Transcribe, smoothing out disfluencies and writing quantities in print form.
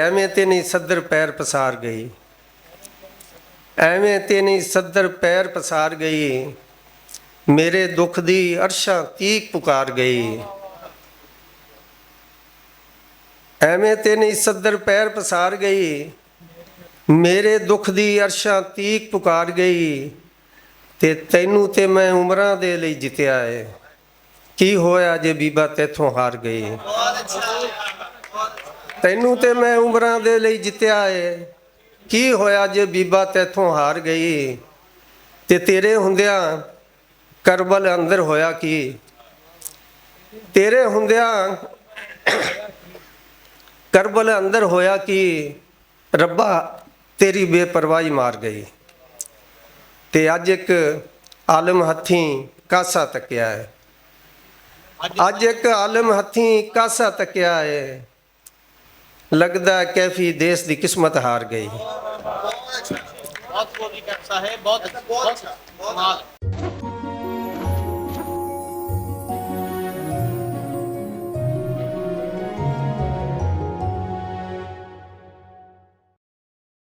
ਐਵੇਂ ਤੇ ਨਹੀਂ ਸੱਦਰ ਪੈਰ ਪਸਾਰ ਗਈ, ਐਵੇਂ ਤੇ ਨਹੀਂ ਸੱਦਰ ਪੈਰ ਪਸਾਰ ਗਈ, ਮੇਰੇ ਦੁੱਖ ਦੀ ਅਰਸ਼ਾਂ ਤੀਕ ਪੁਕਾਰ ਗਈ। ਐਵੇਂ ਤੇ ਨਹੀਂ ਸੱਦਰ ਪੈਰ ਪਸਾਰ ਗਈ, ਮੇਰੇ ਦੁੱਖ ਦੀ ਅਰਸ਼ਾਂ ਤੀਕ ਪੁਕਾਰ ਗਈ। ਤੇ ਤੈਨੂੰ ਤੇ ਮੈਂ ਉਮਰਾਂ ਦੇ ਲਈ ਜਿੱਤਿਆ ਏ, ਕੀ ਹੋਇਆ ਜੇ ਬੀਬਾ ਤੈਥੋਂ ਹਾਰ ਗਈ। ਤੈਨੂੰ ਤੇ ਮੈਂ ਉਮਰਾਂ ਦੇ ਲਈ ਜਿੱਤਿਆ ਏ, ਕੀ ਹੋਇਆ ਜੇ ਬੀਬਾ ਤੈਥੋਂ ਹਾਰ ਗਈ। ਤੇ ਤੇਰੇ ਹੁੰਦਿਆਂ ਕਰਬਲ ਅੰਦਰ ਹੋਇਆ ਕੀ, ਤੇਰੇ ਹੁੰਦਿਆਂ ਕਰਬਲ ਅੰਦਰ ਹੋਇਆ ਕੀ, ਰੱਬਾ ਤੇਰੀ ਬੇਪਰਵਾਹੀ ਮਾਰ ਗਈ। ਤੇ ਅੱਜ ਇੱਕ ਆਲਮ ਹੱਥੀਂ ਕਾਸਾ ਤੱਕਿਆ ਹੈ, ਅੱਜ ਇੱਕ ਆਲਮ ਹੱਥੀਂ ਕਾਸਾ ਤੱਕਿਆ ਹੈ, लगदा कैफी देश की किस्मत हार गई। बहुत बहुत